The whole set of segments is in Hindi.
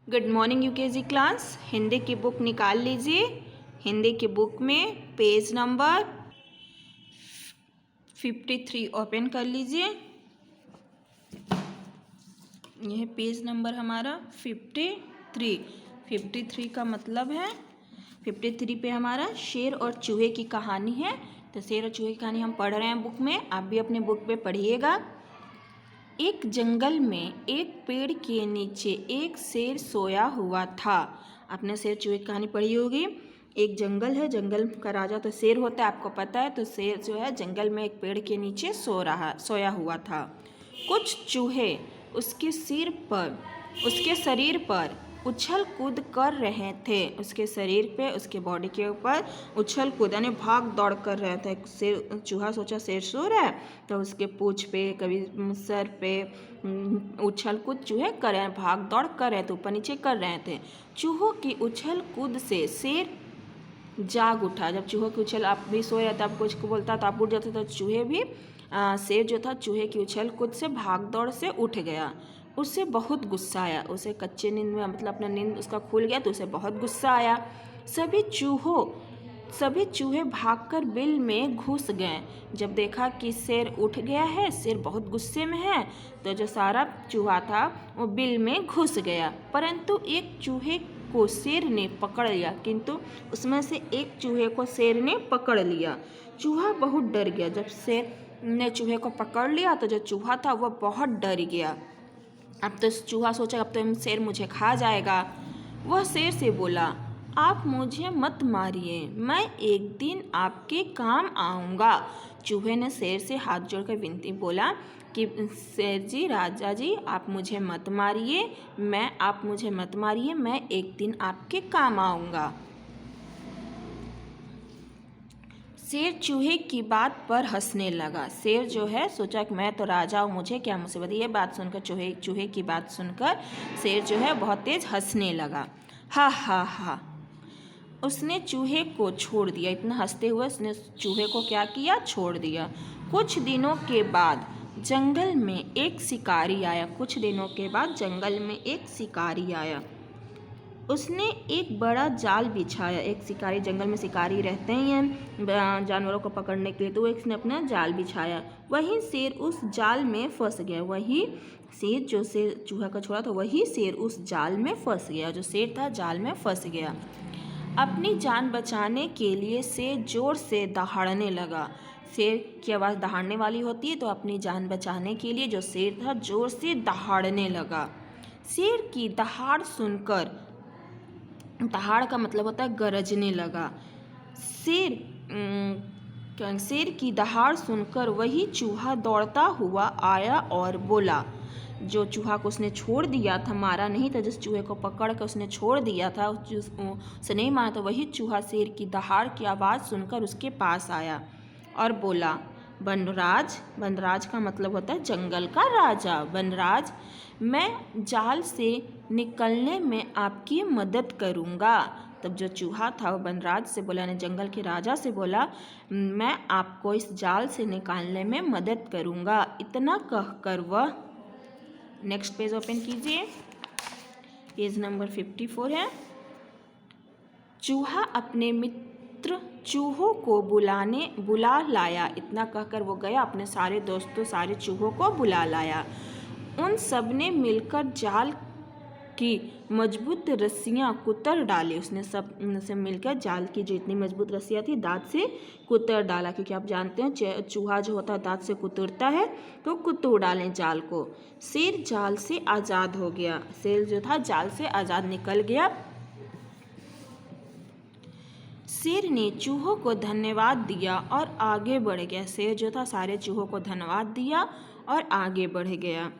Good morning UKG class. Hindi की बुक निकाल लीजिए। हिंदी की बुक में पेज नंबर 53 ओपन कर लीजिए। यह पेज नंबर हमारा 53 का मतलब है 53 पे हमारा शेर और चूहे की कहानी है। तो शेर और चूहे की कहानी हम पढ़ रहे हैं बुक में, आप भी अपने बुक पे पढ़िएगा। एक जंगल में एक पेड़ के नीचे एक शेर सोया हुआ था। आपने शेर चूहे की कहानी पढ़ी होगी। एक जंगल है, जंगल का राजा तो शेर होता है, आपको पता है। तो शेर जो है जंगल में एक पेड़ के नीचे सोया हुआ था। कुछ चूहे उसके उसके शरीर पर उछल कूद कर रहे थे। उसके शरीर पे, उसके बॉडी के ऊपर उछल कूद यानी भाग दौड़ कर रहे थे। शेर चूहा सोचा शेर सो रहा है तो उसके पूंछ पे, कभी सर पे उछल कूद चूहे कर रहे हैं, भाग दौड़ कर रहे थे, ऊपर नीचे कर रहे थे। चूहों की उछल कूद से शेर जाग उठा। जब चूहों की उछल, आप भी सोए रहते, आप कुछ को बोलता तो आप उठ जाते, तो चूहे भी शेर जो था चूहे की उछल कूद से भाग दौड़ से उठ गया। उसे बहुत गुस्सा आया। उसे कच्चे नींद में, मतलब अपना नींद उसका खुल गया तो उसे बहुत गुस्सा आया। सभी चूहे भागकर बिल में घुस गए। जब देखा कि शेर उठ गया है, शेर बहुत गुस्से में है, तो जो सारा चूहा था वो बिल में घुस गया। परंतु एक चूहे को शेर ने पकड़ लिया। किंतु उसमें से एक चूहे को शेर ने पकड़ लिया। चूहा बहुत डर गया। जब शेर ने चूहे को पकड़ लिया तो जो चूहा था वह बहुत डर गया। अब तो चूहा सोचा अब तो शेर मुझे खा जाएगा। वह शेर से बोला, आप मुझे मत मारिए, मैं एक दिन आपके काम आऊँगा। चूहे ने शेर से हाथ जोड़कर विनती बोला कि शेर जी, राजा जी, आप मुझे मत मारिए, मैं एक दिन आपके काम आऊँगा। शेर चूहे की बात पर हंसने लगा। शेर जो है सोचा कि मैं तो राजा हूँ, मुझे क्या मुसीबत। ये बात सुनकर चूहे की बात सुनकर शेर जो है बहुत तेज हंसने लगा। हा हा हा। उसने चूहे को छोड़ दिया। इतना हंसते हुए उसने चूहे को क्या किया, छोड़ दिया। कुछ दिनों के बाद जंगल में एक शिकारी आया। उसने एक बड़ा जाल बिछाया। एक शिकारी, जंगल में शिकारी रहते हैं जानवरों को पकड़ने के लिए, तो उसने अपना जाल बिछाया। वही शेर उस जाल में फंस गया। वही शेर जो शेर चूहा का छोड़ा था, वही शेर उस जाल में फंस गया। जो शेर था जाल में फंस गया। अपनी जान बचाने के लिए शेर जोर से दहाड़ने लगा। शेर की आवाज़ दहाड़ने वाली होती है, तो अपनी जान बचाने के लिए जो शेर था जोर से दहाड़ने लगा। शेर की दहाड़ सुनकर, दहाड़ का मतलब होता है गरजने लगा। शेर की दहाड़ सुनकर वही चूहा दौड़ता हुआ आया और बोला। जो चूहा को उसने छोड़ दिया था, मारा नहीं था, जिस चूहे को पकड़ कर उसने छोड़ दिया था, उसे नहीं मारा था, वही चूहा शेर की दहाड़ की आवाज़ सुनकर उसके पास आया और बोला, वनराज का मतलब होता है जंगल का राजा। वनराज, मैं जाल से निकलने में आपकी मदद करूँगा। तब जो चूहा था वो वनराज से बोला, यानी जंगल के राजा से बोला, मैं आपको इस जाल से निकालने में मदद करूँगा। इतना कहकर वह, नेक्स्ट पेज ओपन कीजिए, पेज नंबर 54 है। चूहा अपने मित्र चूहों को बुला लाया। इतना कहकर वो गया, अपने सारे दोस्तों, सारे चूहों को बुला लाया। उन सब ने मिलकर जाल की मजबूत रस्सियाँ कुतर डाली। उसने सब से मिलकर जाल की जो इतनी मजबूत रस्सियाँ थी दांत से कुतर डाला, क्योंकि आप जानते हैं चूहा जो होता है दांत से कुतरता है, तो कुतर डालें जाल को। शेर जाल से आज़ाद हो गया। शेर जो था जाल से आज़ाद निकल गया। शेर ने चूहों को धन्यवाद दिया और आगे बढ़ गया। शेर जो था सारे चूहों को धन्यवाद दिया और आगे बढ़ गया।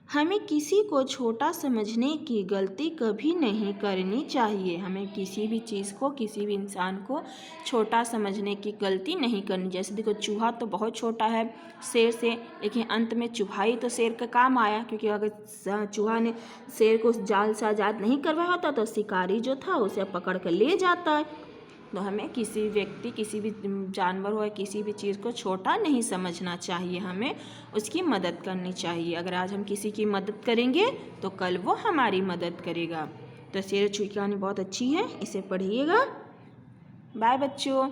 हमें किसी को छोटा समझने की गलती कभी नहीं करनी चाहिए। हमें किसी भी चीज़ को, किसी भी इंसान को छोटा समझने की गलती नहीं करनी। जैसे देखो चूहा तो बहुत छोटा है शेर से, लेकिन अंत में चूहा तो शेर का काम आया, क्योंकि अगर चूहा ने शेर को उस जाल से आज़ाद नहीं करवाया होता तो शिकारी जो था उसे पकड़ कर ले जाता है। तो हमें किसी व्यक्ति, किसी भी जानवर हो या किसी भी चीज़ को छोटा नहीं समझना चाहिए, हमें उसकी मदद करनी चाहिए। अगर आज हम किसी की मदद करेंगे तो कल वो हमारी मदद करेगा। तो शेर और चूहे की कहानी बहुत अच्छी है, इसे पढ़िएगा। बाय बच्चों।